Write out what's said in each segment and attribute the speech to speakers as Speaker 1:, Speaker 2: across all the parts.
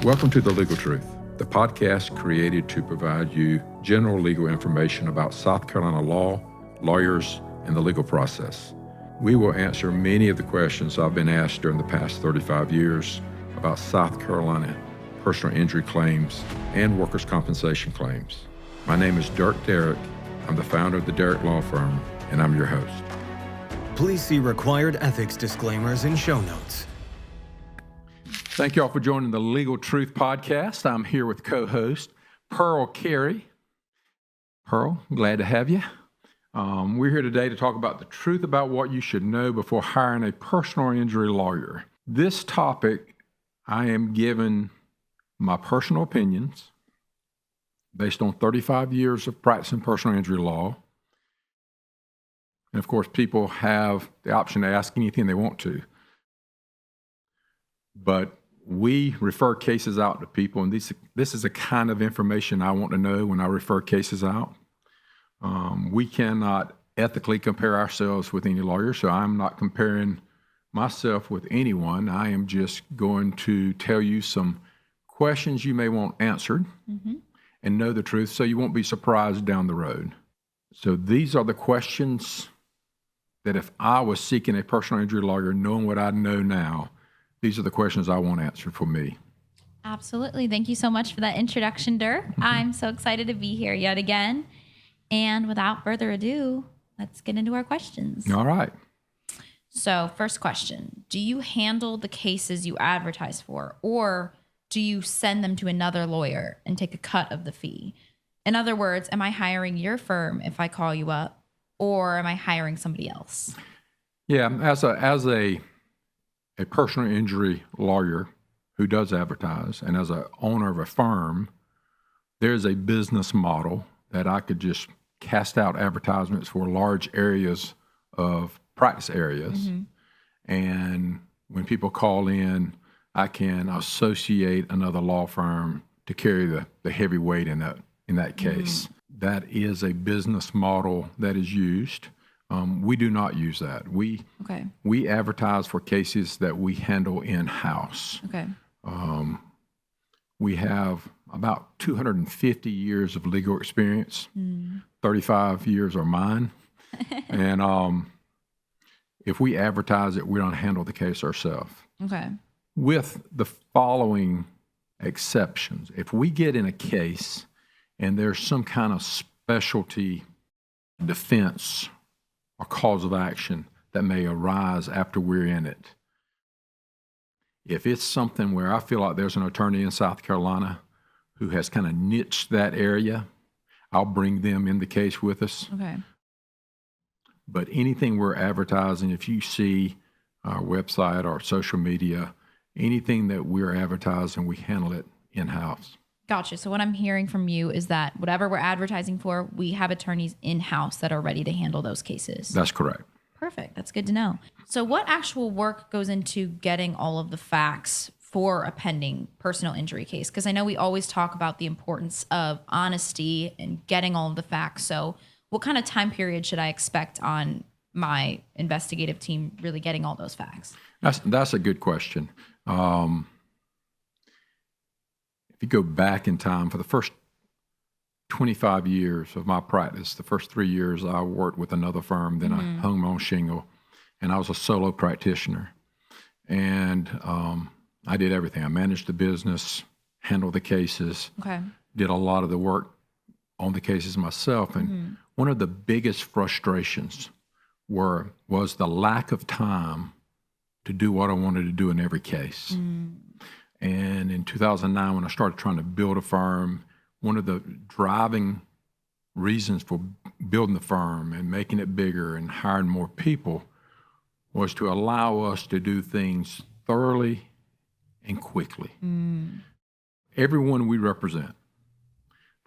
Speaker 1: Welcome to The Legal Truth, the podcast created to provide you general legal information about South Carolina law, lawyers, and the legal process. We will answer many of the questions I've been asked during the past 35 years about South Carolina personal injury claims and workers' compensation claims. My name is Dirk Derrick. I'm the founder of the Derrick Law Firm, and I'm your host.
Speaker 2: Please see required ethics disclaimers in show notes.
Speaker 1: Thank you all for joining the Legal Truth podcast. I'm here with co-host Pearl Carey. Pearl, glad to have you. We're here today to talk about the truth about what you should know before hiring a personal injury lawyer. This topic, I am giving my personal opinions based on 35 years of practicing personal injury law. And of course, people have the option to ask anything they want to. But we refer cases out to people, and this is the kind of information I want to know when I refer cases out. We cannot ethically compare ourselves with any lawyer, so I'm not comparing myself with anyone. I am just going to tell you some questions you may want answered and know the truth so you won't be surprised down the road. So these are the questions that if I was seeking a personal injury lawyer, knowing what I know now, these are the questions I want answered for me.
Speaker 3: Absolutely. Thank you so much for that introduction, Dirk. I'm so excited to be here yet again. And without further ado, let's get into our questions.
Speaker 1: All right.
Speaker 3: So first question, do you handle the cases you advertise for, or do you send them to another lawyer and take a cut of the fee? In other words, am I hiring your firm if I call you up, or am I hiring somebody else?
Speaker 1: Yeah, as a personal injury lawyer who does advertise, and as an owner of a firm, there's a business model that I could just cast out advertisements for large areas of practice areas. And when people call in, I can associate another law firm to carry the heavy weight in that case. That is a business model that is used. We do not use that. We advertise for cases that we handle in-house.
Speaker 3: Okay.
Speaker 1: We have about 250 years of legal experience. 35 years are mine. And if we advertise it, we don't handle the case ourselves.
Speaker 3: Okay.
Speaker 1: With the following exceptions. If we get in a case and there's some kind of specialty defense or cause of action that may arise after we're in it. If it's something where I feel like there's an attorney in South Carolina who has kind of niched that area, I'll bring them in the case with us.
Speaker 3: Okay.
Speaker 1: But anything we're advertising, if you see our website or social media, anything that we're advertising, we handle it in-house.
Speaker 3: Gotcha. So what I'm hearing from you is that whatever we're advertising for, we have attorneys in-house that are ready to handle those cases.
Speaker 1: That's correct.
Speaker 3: Perfect. That's good to know. So what actual work goes into getting all of the facts for a pending personal injury case? Because I know we always talk about the importance of honesty and getting all of the facts. So what kind of time period should I expect on my investigative team really getting all those facts?
Speaker 1: That's a good question. If you go back in time, for the first 25 years of my practice, the first 3 years I worked with another firm, then I hung my own shingle, and I was a solo practitioner. And I did everything. I managed the business, handled the cases, did a lot of the work on the cases myself. And one of the biggest frustrations was the lack of time to do what I wanted to do in every case. And in 2009, when I started trying to build a firm, one of the driving reasons for building the firm and making it bigger and hiring more people was to allow us to do things thoroughly and quickly. Everyone we represent,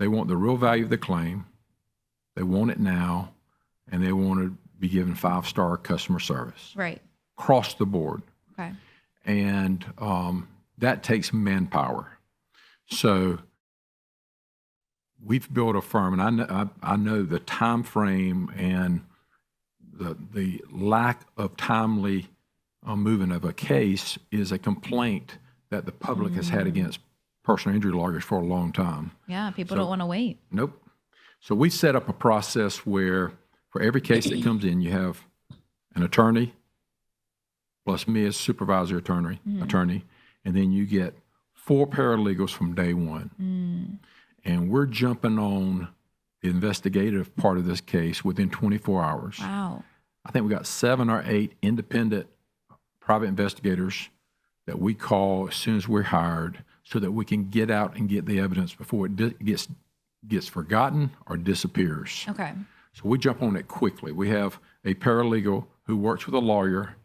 Speaker 1: they want the real value of the claim, they want it now, and they want to be given 5-star customer service.
Speaker 3: Right.
Speaker 1: Across the board.
Speaker 3: Okay.
Speaker 1: And that takes manpower. So we've built a firm, and I know the time frame and the lack of timely moving of a case is a complaint that the public has had against personal injury lawyers for a long time.
Speaker 3: Yeah, people don't want to wait.
Speaker 1: Nope. So we set up a process where for every case that comes in, you have an attorney plus me as supervisory attorney, and then you get 4 paralegals from day one. And we're jumping on the investigative part of this case within 24 hours.
Speaker 3: Wow.
Speaker 1: I think we got 7 or 8 independent private investigators that we call as soon as we're hired so that we can get out and get the evidence before it gets forgotten or disappears.
Speaker 3: Okay.
Speaker 1: So we jump on it quickly. We have a paralegal who works with a lawyer,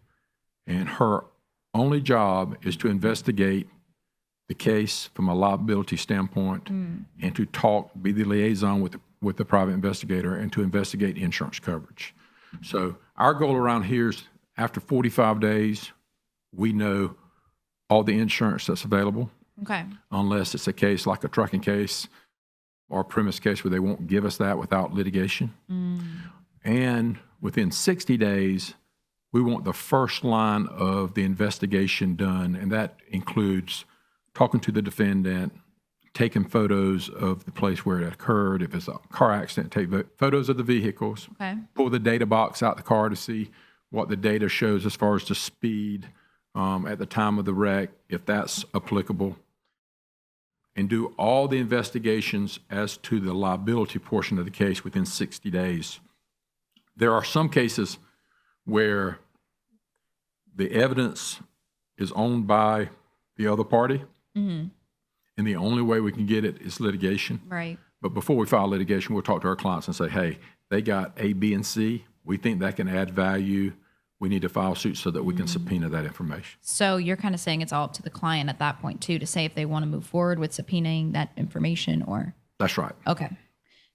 Speaker 1: and her only job is to investigate the case from a liability standpoint and to be the liaison with the private investigator and to investigate insurance coverage. So our goal around here is after 45 days, we know all the insurance that's available.
Speaker 3: Okay.
Speaker 1: Unless it's a case like a trucking case or a premise case where they won't give us that without litigation. And within 60 days, we want the first line of the investigation done, and that includes talking to the defendant, taking photos of the place where it occurred. If it's a car accident, take photos of the vehicles, pull the data box out the car to see what the data shows as far as the speed at the time of the wreck, if that's applicable, and do all the investigations as to the liability portion of the case within 60 days. There are some cases where the evidence is owned by the other party, and the only way we can get it is litigation.
Speaker 3: Right.
Speaker 1: But before we file litigation, we'll talk to our clients and say, hey, they got A, B, and C. We think that can add value. We need to file suit so that we can subpoena that information.
Speaker 3: So you're kind of saying it's all up to the client at that point, too, to say if they want to move forward with subpoenaing that information or...
Speaker 1: That's right.
Speaker 3: Okay.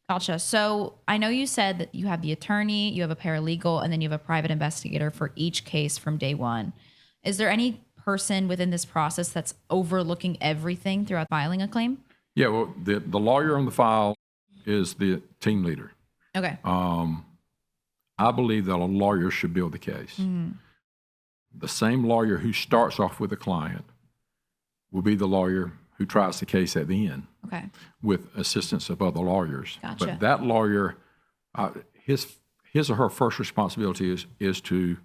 Speaker 3: Gotcha. So I know you said that you have the attorney, you have a paralegal, and then you have a private investigator for each case from day one. Is there any person within this process that's overlooking everything throughout filing a claim?
Speaker 1: Yeah, well, the lawyer on the file is the team leader.
Speaker 3: Okay.
Speaker 1: I believe that a lawyer should build the case. The same lawyer who starts off with a client will be the lawyer who tries the case at the end.
Speaker 3: Okay.
Speaker 1: With assistance of other lawyers.
Speaker 3: Gotcha.
Speaker 1: But that lawyer, his or her first responsibility is to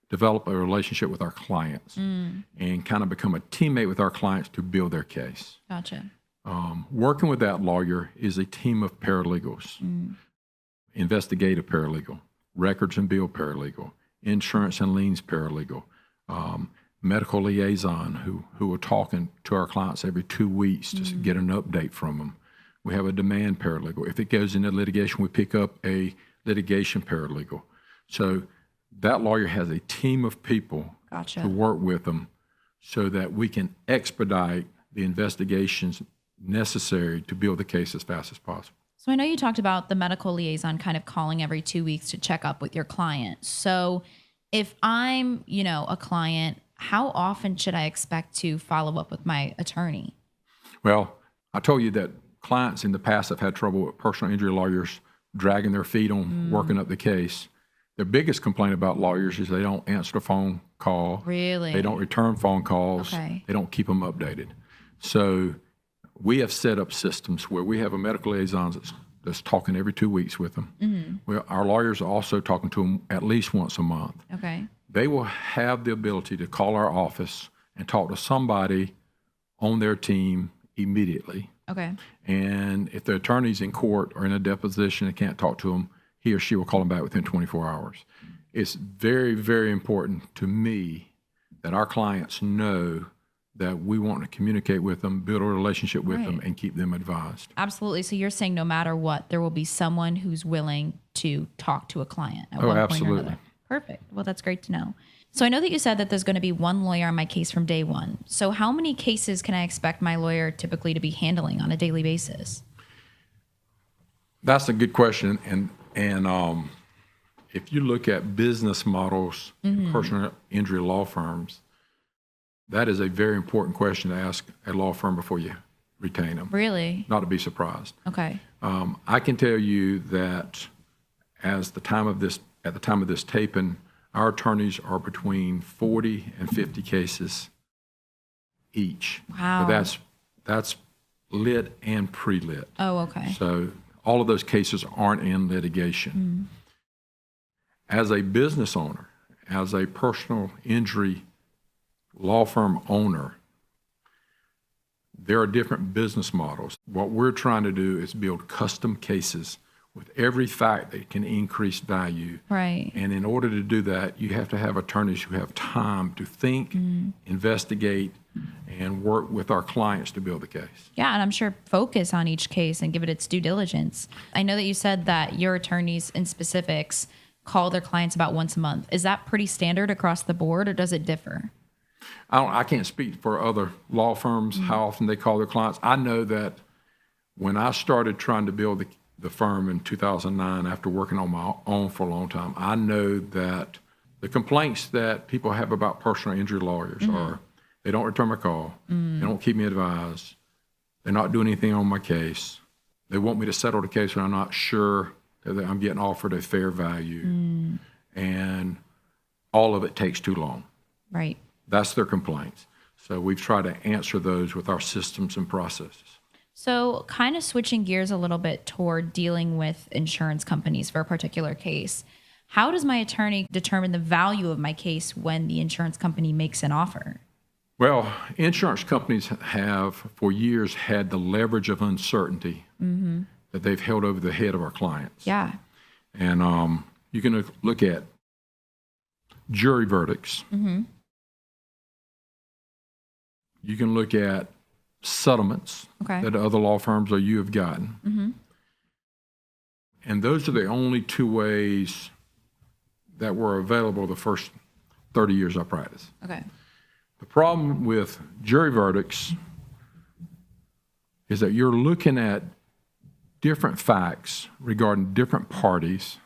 Speaker 1: develop a relationship with our clients and kind of become a teammate with our clients to build their case.
Speaker 3: Gotcha.
Speaker 1: Working with that lawyer is a team of paralegals, investigative paralegal, records and bill paralegal, insurance and liens paralegal, medical liaison who are talking to our clients every 2 weeks to get an update from them. We have a demand paralegal. If it goes into litigation, we pick up a litigation paralegal. So that lawyer has a team of people to work with them so that we can expedite the investigations necessary to build the case as fast as possible.
Speaker 3: So I know you talked about the medical liaison kind of calling every 2 weeks to check up with your client. So if I'm, a client, how often should I expect to follow up with my attorney?
Speaker 1: Well, I told you that clients in the past have had trouble with personal injury lawyers dragging their feet on working up the case. Their biggest complaint about lawyers is they don't answer the phone call.
Speaker 3: Really?
Speaker 1: They don't return phone calls.
Speaker 3: Okay.
Speaker 1: They don't keep them updated. So we have set up systems where we have a medical liaison that's talking every 2 weeks with them. Well, our lawyers are also talking to them at least once a month.
Speaker 3: Okay.
Speaker 1: They will have the ability to call our office and talk to somebody on their team immediately.
Speaker 3: Okay.
Speaker 1: And if the attorney's in court or in a deposition and can't talk to them, he or she will call them back within 24 hours. It's very, very important to me that our clients know that we want to communicate with them, build a relationship with them, and keep them advised.
Speaker 3: Absolutely. So you're saying no matter what, there will be someone who's willing to talk to a client at one point or another. Perfect. Well, that's great to know. So I know that you said that there's going to be one lawyer on my case from day one. So how many cases can I expect my lawyer typically to be handling on a daily basis?
Speaker 1: That's a good question. And if you look at business models in personal injury law firms, that is a very important question to ask a law firm before you retain them.
Speaker 3: Really?
Speaker 1: Not to be surprised.
Speaker 3: Okay.
Speaker 1: I can tell you that at the time of this taping, our attorneys are between 40 and 50 cases each.
Speaker 3: Wow.
Speaker 1: But that's lit and pre-lit.
Speaker 3: Oh, okay.
Speaker 1: So all of those cases aren't in litigation. As a business owner, as a personal injury law firm owner, there are different business models. What we're trying to do is build custom cases with every fact that can increase value.
Speaker 3: Right.
Speaker 1: And in order to do that, you have to have attorneys who have time to think, investigate, and work with our clients to build the case.
Speaker 3: Yeah, and I'm sure focus on each case and give it its due diligence. I know that you said that your attorneys in specifics call their clients about once a month. Is that pretty standard across the board, or does it differ?
Speaker 1: I can't speak for other law firms, how often they call their clients. I know that when I started trying to build the firm in 2009, after working on my own for a long time, I know that the complaints that people have about personal injury lawyers are, they don't return my call, they don't keep me advised, they're not doing anything on my case, they want me to settle the case when I'm not sure that I'm getting offered a fair value, and all of it takes too long.
Speaker 3: Right.
Speaker 1: That's their complaints. So we've tried to answer those with our systems and processes.
Speaker 3: So kind of switching gears a little bit toward dealing with insurance companies for a particular case. How does my attorney determine the value of my case when the insurance company makes an offer?
Speaker 1: Well, insurance companies have for years had the leverage of uncertainty that they've held over the head of our clients.
Speaker 3: Yeah.
Speaker 1: And you can look at jury verdicts. You can look at settlements that other law firms or you have gotten. And those are the only two ways that were available the first 30 years I practiced.
Speaker 3: Okay.
Speaker 1: The problem with jury verdicts is that you're looking at different facts regarding different parties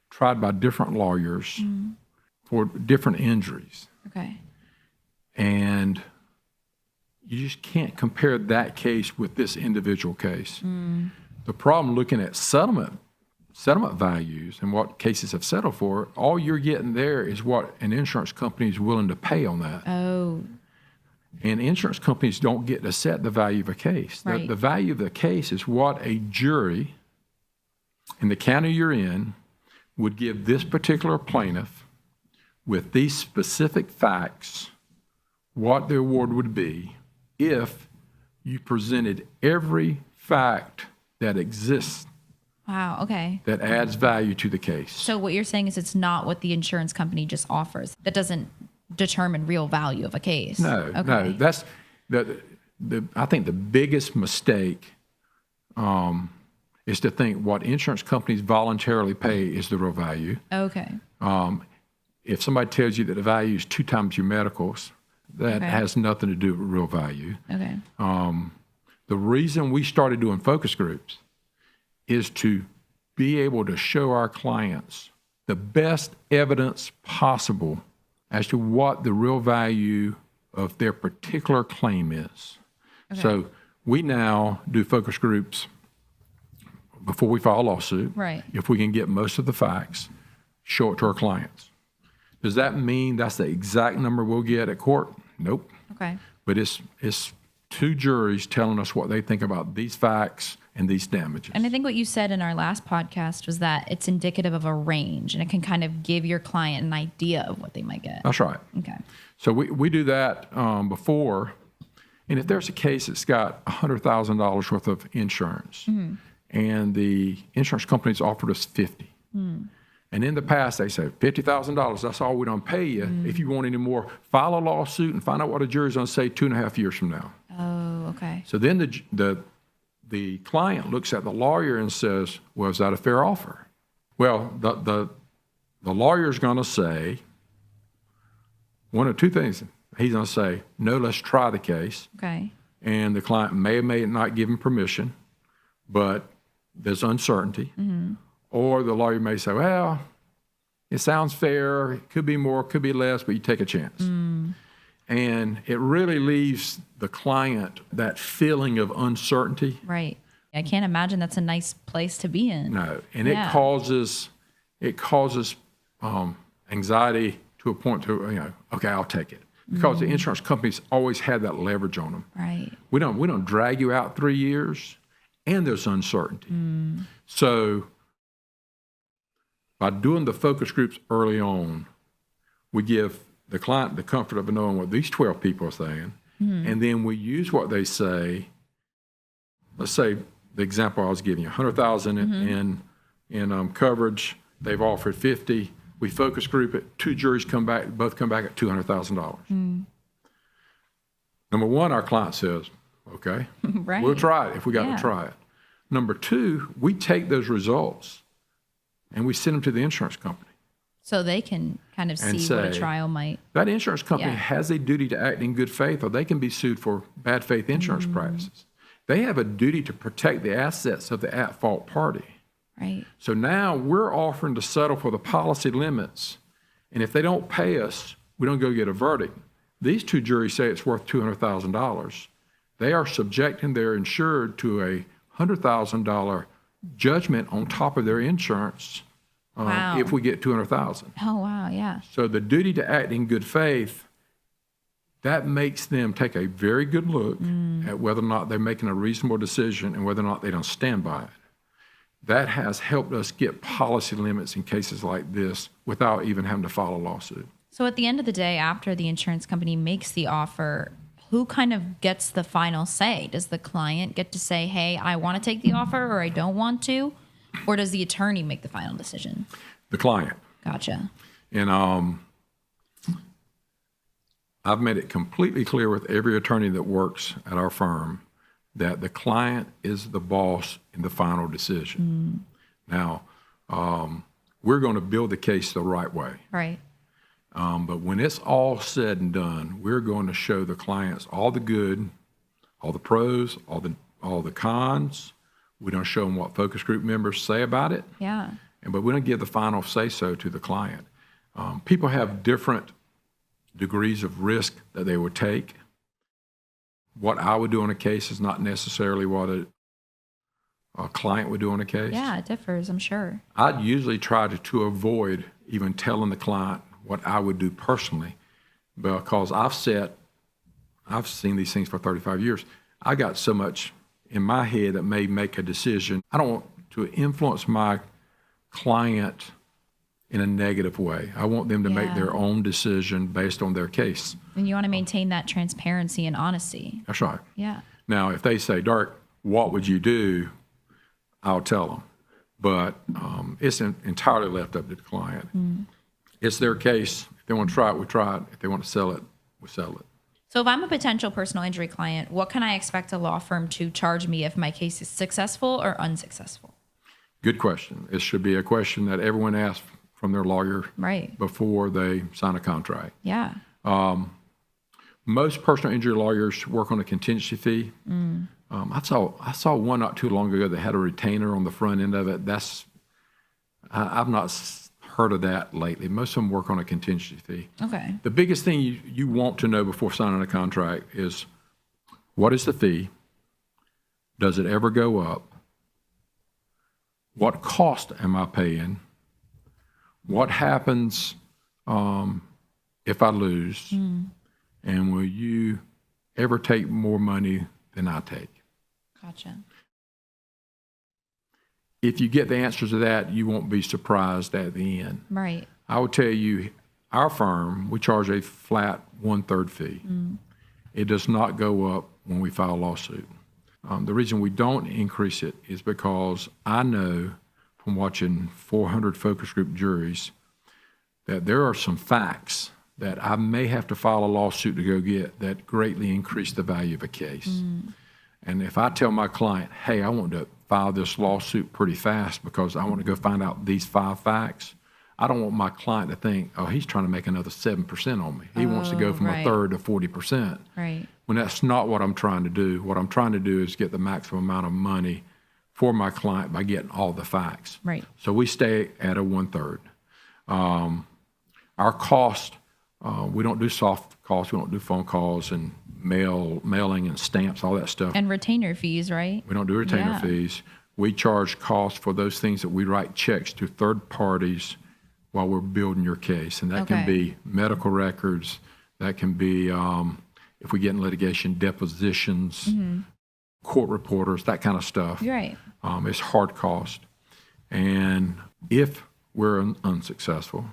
Speaker 1: tried by different lawyers for different injuries.
Speaker 3: Okay.
Speaker 1: And you just can't compare that case with this individual case. The problem looking at settlement values and what cases have settled for, all you're getting there is what an insurance company is willing to pay on that.
Speaker 3: Oh.
Speaker 1: And insurance companies don't get to set the value of a case.
Speaker 3: Right.
Speaker 1: The value of the case is what a jury in the county you're in would give this particular plaintiff with these specific facts, what the award would be if you presented every fact that exists
Speaker 3: Wow. Okay.
Speaker 1: that adds value to the case.
Speaker 3: So what you're saying is it's not what the insurance company just offers. That doesn't determine real value of a case.
Speaker 1: No,
Speaker 3: Okay.
Speaker 1: no. That's I think the biggest mistake is to think what insurance companies voluntarily pay is the real value.
Speaker 3: Okay.
Speaker 1: If somebody tells you that the value is 2 times your medicals, that has nothing to do with real value.
Speaker 3: Okay.
Speaker 1: The reason we started doing focus groups is to be able to show our clients the best evidence possible as to what the real value of their particular claim is.
Speaker 3: Okay.
Speaker 1: So we now do focus groups before we file a lawsuit.
Speaker 3: Right.
Speaker 1: If we can get most of the facts, show it to our clients. Does that mean that's the exact number we'll get at court? Nope.
Speaker 3: Okay.
Speaker 1: But it's 2 juries telling us what they think about these facts and these damages.
Speaker 3: And I think what you said in our last podcast was that it's indicative of a range and it can kind of give your client an idea of what they might get.
Speaker 1: That's right.
Speaker 3: Okay.
Speaker 1: So we do that before. And if there's a case that's got $100,000 worth of insurance and the insurance company's offered us 50. And in the past, they say, $50,000, that's all we don't pay you. If you want any more, file a lawsuit and find out what a jury's going to say 2.5 years from now.
Speaker 3: Oh, okay.
Speaker 1: So then the client looks at the lawyer and says, well, is that a fair offer? Well, the lawyer's going to say one of 2 things. He's going to say, no, let's try the case.
Speaker 3: Okay.
Speaker 1: And the client may or may not give him permission, but there's uncertainty. Or the lawyer may say, well, it sounds fair, it could be more, could be less, but you take a chance. And it really leaves the client that feeling of uncertainty.
Speaker 3: Right. I can't imagine that's a nice place to be in.
Speaker 1: No, and
Speaker 3: Yeah.
Speaker 1: it causes anxiety to a point to, okay, I'll take it. because the insurance companies always had that leverage on them.
Speaker 3: Right.
Speaker 1: We don't drag you out 3 years, and there's uncertainty. So by doing the focus groups early on, we give the client the comfort of knowing what these 12 people are saying, and then we use what they say. Let's say the example I was giving you, $100,000 in coverage. They've offered 50. We focus group it. 2 juries both come back at $200,000. Number one, our client says, okay,
Speaker 3: Right.
Speaker 1: we'll try it if we got to try it. Number two, we take those results and we send them to the insurance company.
Speaker 3: So they can kind of
Speaker 1: And
Speaker 3: see what a
Speaker 1: say,
Speaker 3: trial might.
Speaker 1: That insurance company
Speaker 3: Yeah.
Speaker 1: has a duty to act in good faith, or they can be sued for bad faith insurance practices. They have a duty to protect the assets of the at-fault party.
Speaker 3: Right.
Speaker 1: So now we're offering to settle for the policy limits, and if they don't pay us, we don't go get a verdict. These 2 juries say it's worth $200,000. They are subjecting their insured to a $100,000 judgment on top of their insurance
Speaker 3: Wow.
Speaker 1: if we get $200,000.
Speaker 3: Oh, wow. Yeah.
Speaker 1: So the duty to act in good faith, that makes them take a very good look at whether or not they're making a reasonable decision and whether or not they don't stand by it. That has helped us get policy limits in cases like this without even having to file a lawsuit.
Speaker 3: So at the end of the day, after the insurance company makes the offer, who kind of gets the final say? Does the client get to say, hey, I want to take the offer or I don't want to? Or does the attorney make the final decision?
Speaker 1: The client.
Speaker 3: Gotcha.
Speaker 1: And I've made it completely clear with every attorney that works at our firm that the client is the boss in the final decision. Now, we're going to build the case the right way.
Speaker 3: Right.
Speaker 1: But when it's all said and done, we're going to show the clients all the good, all the pros, all the cons. We don't show them what focus group members say about it.
Speaker 3: Yeah.
Speaker 1: But we don't give the final say-so to the client. People have different degrees of risk that they would take. What I would do on a case is not necessarily what a client would do on a case.
Speaker 3: Yeah, it differs, I'm sure.
Speaker 1: I'd usually try to avoid even telling the client what I would do personally, because I've seen these things for 35 years. I got so much in my head that may make a decision. I don't want to influence my client in a negative way. I want them to make their own decision based on their case.
Speaker 3: And you want to maintain that transparency and honesty.
Speaker 1: That's right.
Speaker 3: Yeah.
Speaker 1: Now, if they say, Dirk, what would you do? I'll tell them. But it's entirely left up to the client. It's their case. If they want to try it, we try it. If they want to sell it, we sell it.
Speaker 3: So if I'm a potential personal injury client, what can I expect a law firm to charge me if my case is successful or unsuccessful?
Speaker 1: Good question. It should be a question that everyone asks from their lawyer
Speaker 3: Right.
Speaker 1: before they sign a contract.
Speaker 3: Yeah.
Speaker 1: Most personal injury lawyers work on a contingency fee. I saw one not too long ago that had a retainer on the front end of it. I've not heard of that lately. Most of them work on a contingency fee.
Speaker 3: Okay.
Speaker 1: The biggest thing you want to know before signing a contract is, what is the fee? Does it ever go up? What cost am I paying? What happens if I lose? And will you ever take more money than I take?
Speaker 3: Gotcha.
Speaker 1: If you get the answers to that, you won't be surprised at the end.
Speaker 3: Right.
Speaker 1: I will tell you, our firm, we charge a flat 1/3 fee. It does not go up when we file a lawsuit. The reason we don't increase it is because I know from watching 400 focus group juries that there are some facts that I may have to file a lawsuit to go get that greatly increase the value of a case. And if I tell my client, hey, I want to file this lawsuit pretty fast because I want to go find out these 5 facts, I don't want my client to think, oh, he's trying to make another 7% on me. He wants to go from
Speaker 3: right.
Speaker 1: a third to 40%.
Speaker 3: Right.
Speaker 1: When that's not what I'm trying to do. What I'm trying to do is get the maximum amount of money for my client by getting all the facts.
Speaker 3: Right.
Speaker 1: So we stay at a 1/3. Our cost, we don't do soft calls, we don't do phone calls and mailing and stamps, all that stuff.
Speaker 3: And retainer fees, right?
Speaker 1: We don't do retainer
Speaker 3: Yeah.
Speaker 1: fees. We charge costs for those things that we write checks to third parties while we're building your case. And that can
Speaker 3: Okay.
Speaker 1: be medical records, That can be, if we get in litigation, depositions, court reporters, that kind of stuff.
Speaker 3: You're right.
Speaker 1: It's hard cost. And if we're unsuccessful,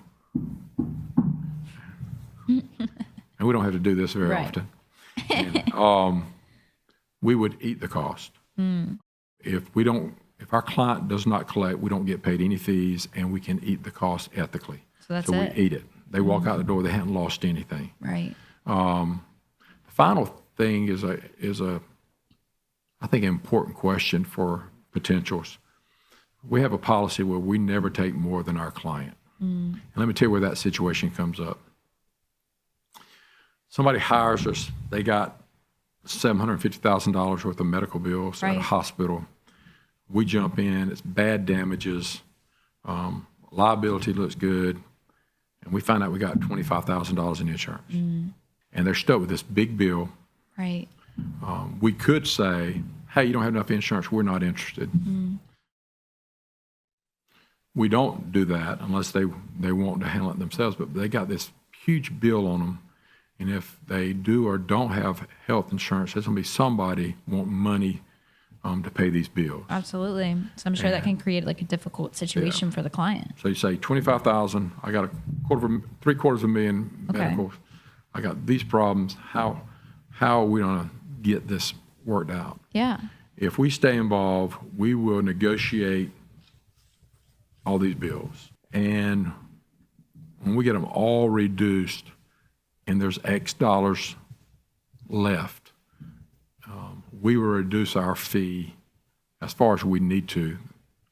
Speaker 1: and we don't have to do this very
Speaker 3: Right.
Speaker 1: often, and, we would eat the cost. If our client does not collect, we don't get paid any fees, and we can eat the cost ethically.
Speaker 3: So that's
Speaker 1: we
Speaker 3: it.
Speaker 1: eat it. They walk out the door, they haven't lost anything.
Speaker 3: Right.
Speaker 1: The final thing is I think, an important question for potentials. We have a policy where we never take more than our client. And let me tell you where that situation comes up. Somebody hires us, they got $750,000 worth of medical bills at a
Speaker 3: Right.
Speaker 1: hospital. We jump in, it's bad damages, liability looks good, and we find out we got $25,000 in insurance. And they're stuck with this big bill.
Speaker 3: Right.
Speaker 1: We could say, hey, you don't have enough insurance, we're not interested. We don't do that unless they want to handle it themselves, but they got this huge bill on them. And if they do or don't have health insurance, there's going to be somebody wanting money to pay these bills.
Speaker 3: Absolutely. So I'm sure that can create like a difficult situation for the client.
Speaker 1: So you say $25,000, I got $750,000
Speaker 3: Okay.
Speaker 1: medicals, I got these problems, how are we going to get this worked out?
Speaker 3: Yeah.
Speaker 1: If we stay involved, we will negotiate all these bills. And when we get them all reduced and there's X dollars left, we will reduce our fee as far as we need to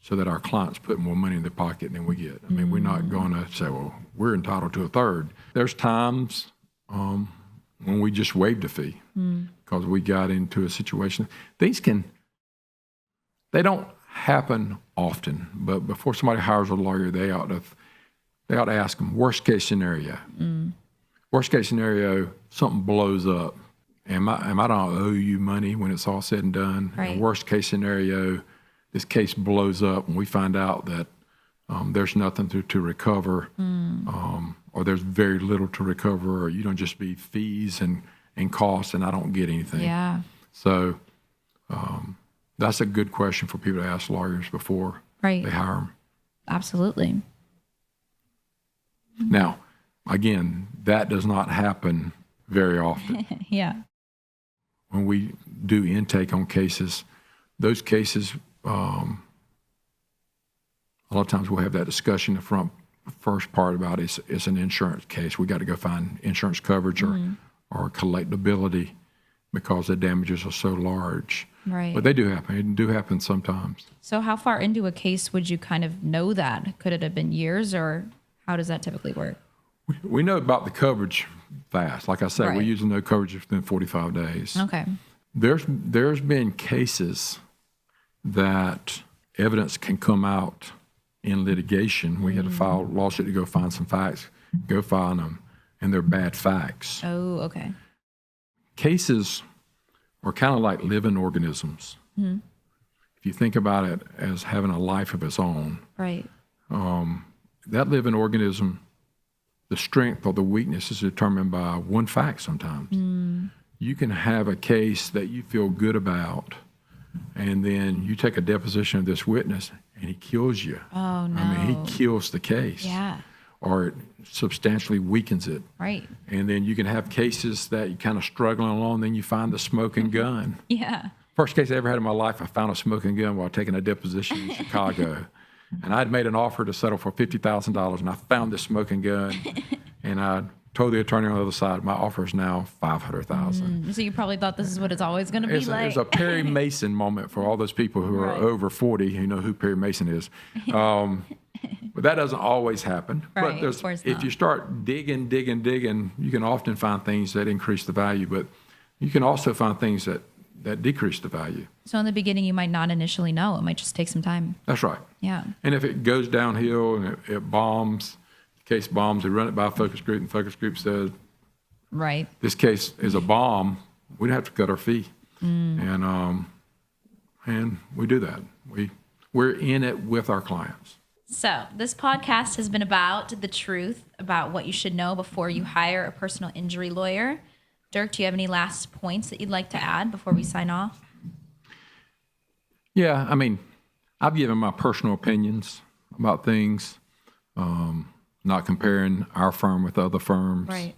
Speaker 1: so that our clients put more money in their pocket than we get. I mean, we're not going to say, well, we're entitled to a third. There's times when we just waived a fee because we got into a situation. They don't happen often, but before somebody hires a lawyer, they ought to ask them, worst case scenario. Worst case scenario, something blows up. Am I don't owe you money when it's all said and done?
Speaker 3: Right.
Speaker 1: And worst case scenario, this case blows up and we find out that there's nothing to recover, or there's very little to recover, or you don't just be fees and costs and I don't get anything.
Speaker 3: Yeah.
Speaker 1: So that's a good question for people to ask lawyers before
Speaker 3: Right.
Speaker 1: they hire them.
Speaker 3: Absolutely.
Speaker 1: Now, again, that does not happen very often.
Speaker 3: Yeah.
Speaker 1: When we do intake on cases, those cases, a lot of times we'll have that discussion in the first part about it's an insurance case. We got to go find insurance coverage or collectability because the damages are so large.
Speaker 3: Right.
Speaker 1: But they do happen. It do happen sometimes.
Speaker 3: So how far into a case would you kind of know that? Could it have been years, or how does that typically work?
Speaker 1: We know about the coverage fast. Like I said, we
Speaker 3: Right.
Speaker 1: usually know coverage within 45 days.
Speaker 3: Okay.
Speaker 1: There's been cases that evidence can come out in litigation. We had to file a lawsuit to go find some facts, go find them, and they're bad facts.
Speaker 3: Oh, okay.
Speaker 1: Cases are kind of like living organisms. If you think about it as having a life of its own,
Speaker 3: Right.
Speaker 1: that living organism, the strength or the weakness is determined by one fact sometimes. You can have a case that you feel good about, and then you take a deposition of this witness, and he kills you.
Speaker 3: Oh, no.
Speaker 1: I mean, he kills the case.
Speaker 3: Yeah.
Speaker 1: Or it substantially weakens it.
Speaker 3: Right.
Speaker 1: And then you can have cases that you kind of struggling along, then you find the smoking gun.
Speaker 3: Yeah.
Speaker 1: First case I ever had in my life, I found a smoking gun while taking a deposition in Chicago. And I'd made an offer to settle for $50,000, and I found this smoking gun, and I told the attorney on the other side, my offer is now $500,000.
Speaker 3: So you probably thought this is what it's always going to be like.
Speaker 1: It's a Perry Mason moment for all those people who are
Speaker 3: Right.
Speaker 1: over 40 who know who Perry Mason is. But that doesn't always happen.
Speaker 3: Right,
Speaker 1: But
Speaker 3: of course
Speaker 1: if
Speaker 3: not.
Speaker 1: you start digging, you can often find things that increase the value, but you can also find things that decrease the value.
Speaker 3: So in the beginning, you might not initially know. It might just take some time.
Speaker 1: That's right.
Speaker 3: Yeah.
Speaker 1: And if it goes downhill and it bombs, the case bombs, they run it by a focus group, and the focus group says,
Speaker 3: Right.
Speaker 1: this case is a bomb, we'd have to cut our fee. And we do that. We're in it with our clients.
Speaker 3: So this podcast has been about the truth about what you should know before you hire a personal injury lawyer. Dirk, do you have any last points that you'd like to add before we sign off?
Speaker 1: Yeah, I mean, I've given my personal opinions about things, not comparing our firm with other firms.
Speaker 3: Right.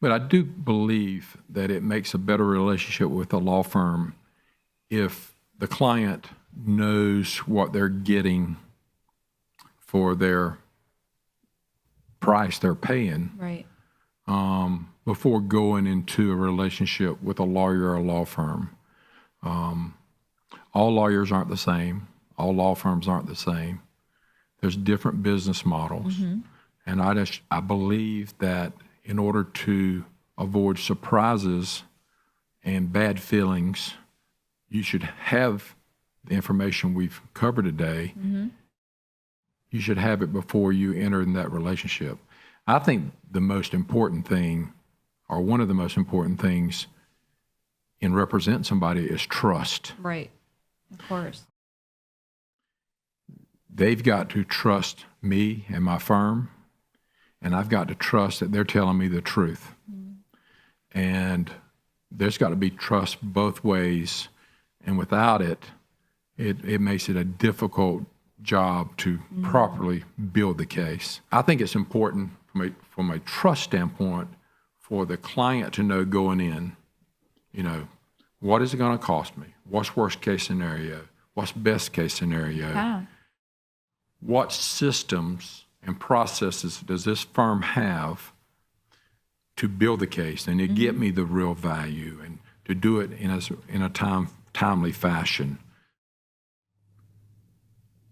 Speaker 1: But I do believe that it makes a better relationship with a law firm if the client knows what they're getting for their price they're paying.
Speaker 3: Right.
Speaker 1: Before going into a relationship with a lawyer or a law firm. All lawyers aren't the same. All law firms aren't the same. There's different business models. And I believe that in order to avoid surprises and bad feelings, you should have the information we've covered today. You should have it before you enter in that relationship. I think the most important thing, or one of the most important things in representing somebody, is trust.
Speaker 3: Right. Of course.
Speaker 1: They've got to trust me and my firm, and I've got to trust that they're telling me the truth. And there's got to be trust both ways, and without it, it makes it a difficult job to properly build the case. I think it's important from a trust standpoint for the client to know going in, what is it going to cost me? What's worst case scenario? What's best case scenario?
Speaker 3: Yeah.
Speaker 1: What systems and processes does this firm have to build the case and to get me the real value and to do it in a timely fashion?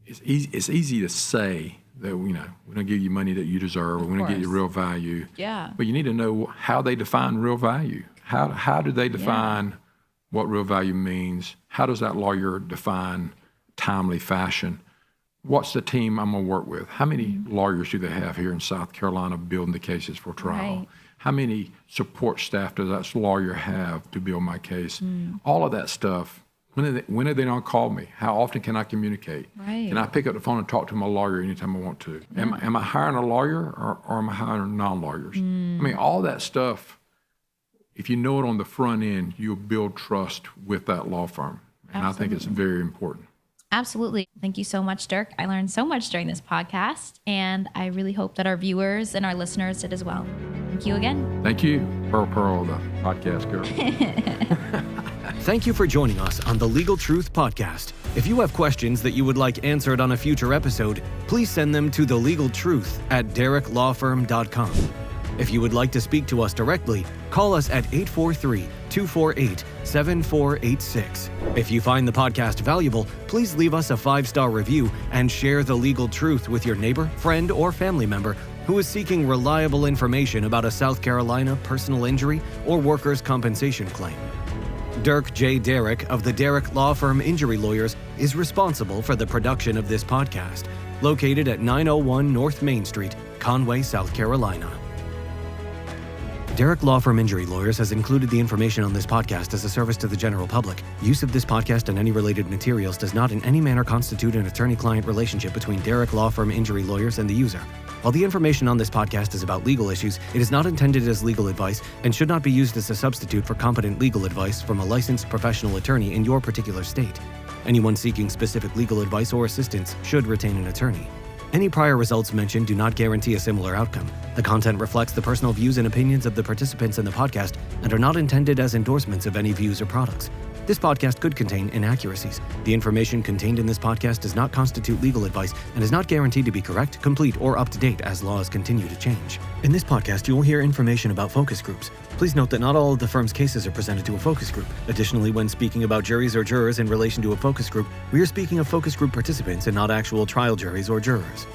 Speaker 1: It's easy to say that, we're going to give you money that you deserve. We're going to get you real value.
Speaker 3: Yeah.
Speaker 1: But you need to know how they define real value. How do they define what real value means? How does that lawyer define timely fashion? What's the team I'm going to work with? How many lawyers do they have here in South Carolina building the cases for trial?
Speaker 3: Right.
Speaker 1: How many support staff does that lawyer have to build my case? All of that stuff. When are they going to call me? How often can I communicate?
Speaker 3: Right.
Speaker 1: Can I pick up the phone and talk to my lawyer anytime I want to? Am I hiring a lawyer or am I hiring non-lawyers? I mean, all that stuff, if you know it on the front end, you'll build trust with that law firm. And I think it's very important.
Speaker 3: Absolutely. Thank you so much, Dirk. I learned so much during this podcast, and I really hope that our viewers and our listeners did as well. Thank you again.
Speaker 1: Thank you, Pearl, the podcast girl.
Speaker 2: Thank you for joining us on the Legal Truth Podcast. If you have questions that you would like answered on a future episode, please send them to thelegaltruth@derricklawfirm.com. If you would like to speak to us directly, call us at 843-248-7486. If you find the podcast valuable, please leave us a 5-star review and share the legal truth with your neighbor, friend, or family member who is seeking reliable information about a South Carolina personal injury or workers' compensation claim. Dirk J. Derrick of the Derrick Law Firm Injury Lawyers is responsible for the production of this podcast, located at 901 North Main Street, Conway, South Carolina. Derrick Law Firm Injury Lawyers has included the information on this podcast as a service to the general public. Use of this podcast and any related materials does not in any manner constitute an attorney-client relationship between Derrick Law Firm Injury Lawyers and the user. While the information on this podcast is about legal issues, it is not intended as legal advice and should not be used as a substitute for competent legal advice from a licensed professional attorney in your particular state. Anyone seeking specific legal advice or assistance should retain an attorney. Any prior results mentioned do not guarantee a similar outcome. The content reflects the personal views and opinions of the participants in the podcast and are not intended as endorsements of any views or products. This podcast could contain inaccuracies. The information contained in this podcast does not constitute legal advice and is not guaranteed to be correct, complete, or up to date as laws continue to change. In this podcast, you will hear information about focus groups. Please note that not all of the firm's cases are presented to a focus group. Additionally, when speaking about juries or jurors in relation to a focus group, we are speaking of focus group participants and not actual trial juries or jurors.